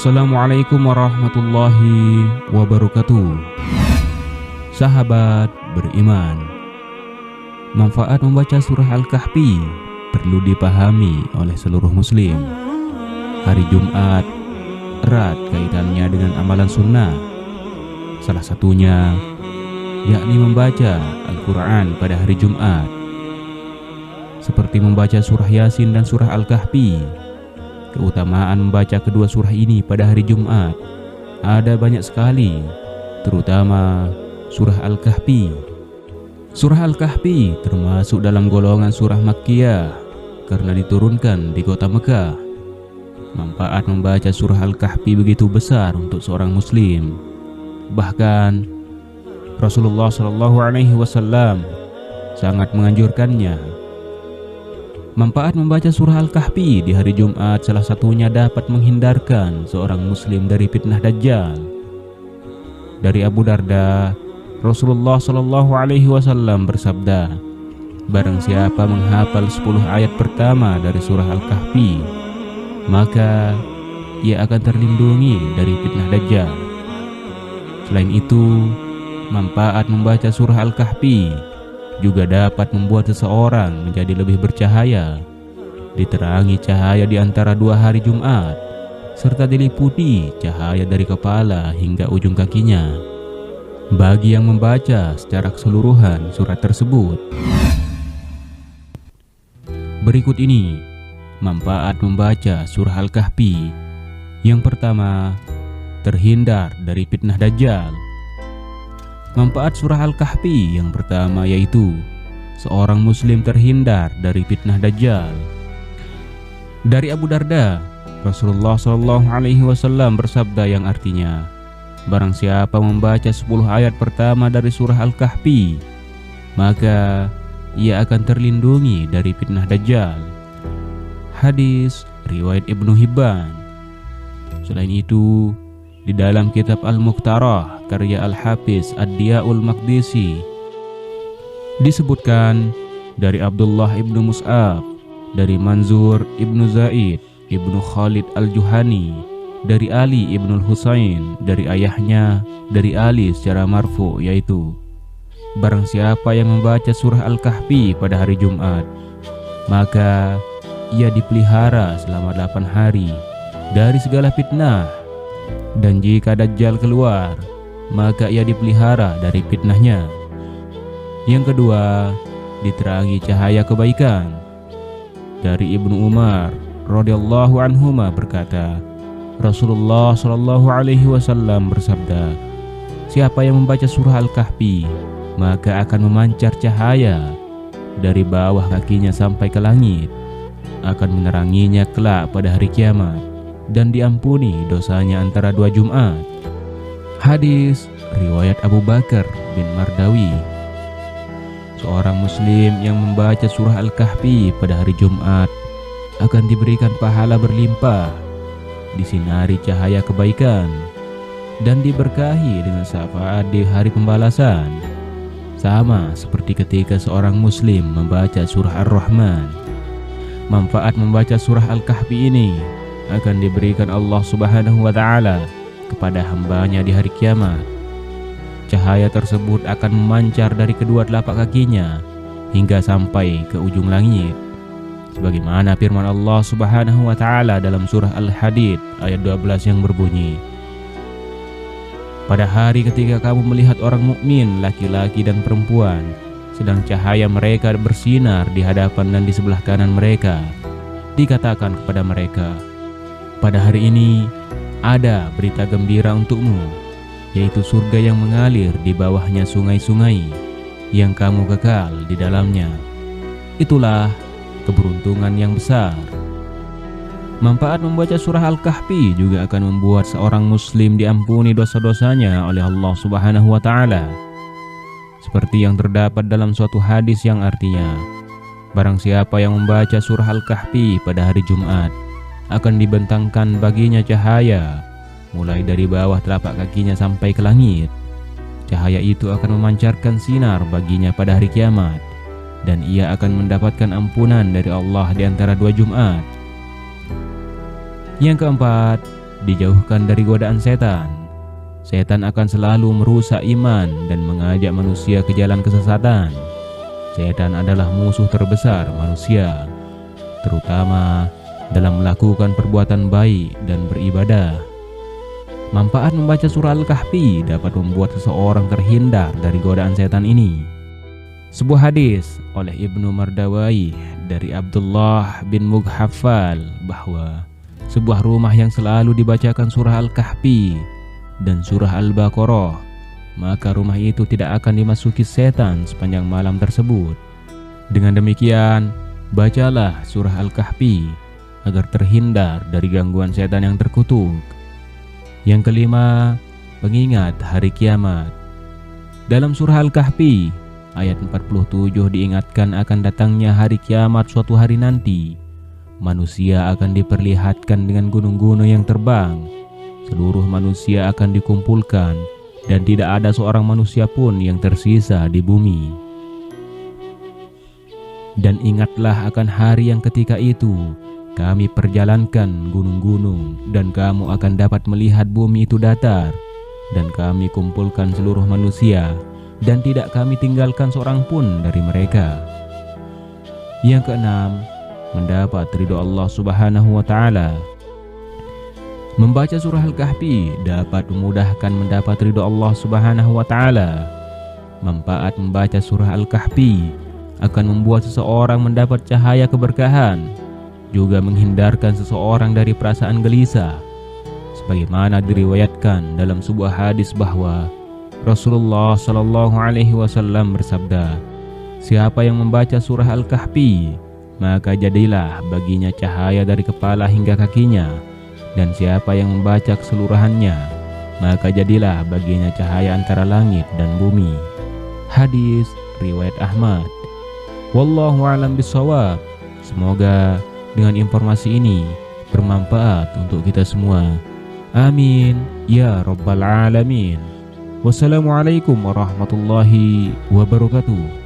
Assalamualaikum warahmatullahi wabarakatuh. Sahabat beriman, manfaat membaca surah Al-Kahfi perlu dipahami oleh seluruh muslim. Hari Jumat erat kaitannya dengan amalan sunnah. Salah satunya yakni membaca Al-Quran pada hari Jumat, seperti membaca surah Yasin dan surah Al-Kahfi. Keutamaan membaca kedua surah ini pada hari Jumat ada banyak sekali, terutama surah Al-Kahfi. Surah Al-Kahfi termasuk dalam golongan surah Makkiyah karena diturunkan di kota Mekah. Manfaat membaca surah Al-Kahfi begitu besar untuk seorang muslim. Bahkan Rasulullah SAW sangat menganjurkannya. Manfaat membaca surah Al-Kahfi di hari Jumat salah satunya dapat menghindarkan seorang muslim dari fitnah Dajjal. Dari Abu Darda, Rasulullah SAW bersabda, barang siapa menghafal 10 ayat pertama dari surah Al-Kahfi, maka ia akan terlindungi dari fitnah Dajjal. Selain itu, manfaat membaca surah Al-Kahfi juga dapat membuat seseorang menjadi lebih bercahaya, diterangi cahaya di antara 2 hari Jumat, serta diliputi cahaya dari kepala hingga ujung kakinya bagi yang membaca secara keseluruhan surat tersebut. Berikut ini manfaat membaca surah Al-Kahfi. Yang pertama, terhindar dari fitnah Dajjal. Manfaat surah Al-Kahfi yang pertama yaitu seorang muslim terhindar dari fitnah Dajjal. Dari Abu Darda, Rasulullah SAW bersabda yang artinya, barang siapa membaca 10 ayat pertama dari surah Al-Kahfi, maka ia akan terlindungi dari fitnah Dajjal. Hadis riwayat Ibnu Hibban. Selain itu, di dalam kitab Al-Mukhtarah karya Al-Hafiz Ad-Diya'ul Maqdisi disebutkan dari Abdullah ibnu Mus'ab, dari Manzur ibnu Zaid ibnu Khalid Al-Juhani, dari Ali ibnu Husain, dari ayahnya dari Ali secara marfu, yaitu barang siapa yang membaca surah Al-Kahfi pada hari Jumat, maka ia dipelihara selama 8 hari dari segala fitnah. Dan jika Dajjal keluar, maka ia dipelihara dari fitnahnya. Yang kedua, diterangi cahaya kebaikan. Dari Ibnu Umar radhiyallahu anhuma berkata, Rasulullah SAW bersabda, siapa yang membaca surah Al-Kahfi, maka akan memancar cahaya dari bawah kakinya sampai ke langit, akan meneranginya kelak pada hari kiamat, dan diampuni dosanya antara 2 Jumat. Hadis riwayat Abu Bakar bin Mardawi. Seorang muslim yang membaca surah Al-Kahfi pada hari Jumat akan diberikan pahala berlimpah, disinari cahaya kebaikan, dan diberkahi dengan syafaat di hari pembalasan, sama seperti ketika seorang muslim membaca surah Ar-Rahman. Manfaat membaca surah Al-Kahfi ini akan diberikan Allah Subhanahu wa Ta'ala kepada hambanya di hari kiamat. Cahaya tersebut akan memancar dari kedua telapak kakinya hingga sampai ke ujung langit, sebagaimana firman Allah Subhanahu wa Ta'ala dalam surah Al-Hadid ayat 12 yang berbunyi, pada hari ketika kamu melihat orang mukmin laki-laki dan perempuan, sedang cahaya mereka bersinar di hadapan dan di sebelah kanan mereka, dikatakan kepada mereka, pada hari ini ada berita gembira untukmu, yaitu surga yang mengalir di bawahnya sungai-sungai yang kamu kekal di dalamnya. Itulah keberuntungan yang besar. Manfaat membaca surah Al-Kahfi juga akan membuat seorang muslim diampuni dosa-dosanya oleh Allah Subhanahu wa Ta'ala. Seperti yang terdapat dalam suatu hadis yang artinya, barang siapa yang membaca surah Al-Kahfi pada hari Jumat, akan dibentangkan baginya cahaya mulai dari bawah telapak kakinya sampai ke langit. Cahaya itu akan memancarkan sinar baginya pada hari kiamat, dan ia akan mendapatkan ampunan dari Allah di antara 2 Jumat. Yang keempat, dijauhkan dari godaan setan. Setan akan selalu merusak iman dan mengajak manusia ke jalan kesesatan. Setan adalah musuh terbesar manusia, terutama dalam melakukan perbuatan baik dan beribadah. Manfaat membaca surah Al-Kahfi dapat membuat seseorang terhindar dari godaan setan ini. Sebuah hadis oleh Ibnu Mardawai dari Abdullah bin Mughaffal bahwa sebuah rumah yang selalu dibacakan surah Al-Kahfi dan surah Al-Baqarah, maka rumah itu tidak akan dimasuki setan sepanjang malam tersebut. Dengan demikian, bacalah surah Al-Kahfi agar terhindar dari gangguan setan yang terkutuk. Yang kelima, pengingat hari kiamat. Dalam surah Al-Kahfi ayat 47 diingatkan akan datangnya hari kiamat suatu hari nanti. Manusia akan diperlihatkan dengan gunung-gunung yang terbang. Seluruh manusia akan dikumpulkan dan tidak ada seorang manusia pun yang tersisa di bumi. Dan ingatlah akan hari yang ketika itu kami perjalankan gunung-gunung dan kamu akan dapat melihat bumi itu datar, dan kami kumpulkan seluruh manusia dan tidak kami tinggalkan seorang pun dari mereka. Yang keenam, mendapat ridho Allah Subhanahu wa Ta'ala. Membaca surah Al-Kahfi dapat memudahkan mendapat ridho Allah Subhanahu wa Ta'ala. Manfaat membaca surah Al-Kahfi akan membuat seseorang mendapat cahaya keberkahan, juga menghindarkan seseorang dari perasaan gelisah. Sebagaimana diriwayatkan dalam sebuah hadis bahwa Rasulullah Shallallahu Alaihi Wasallam bersabda, siapa yang membaca surah Al-Kahfi, maka jadilah baginya cahaya dari kepala hingga kakinya. Dan siapa yang membaca keseluruhannya, maka jadilah baginya cahaya antara langit dan bumi. Hadis riwayat Ahmad. Wallahu a'lam bishawab. Semoga dengan informasi ini bermanfaat untuk kita semua. Amin ya rabbal alamin. Wassalamualaikum warahmatullahi wabarakatuh.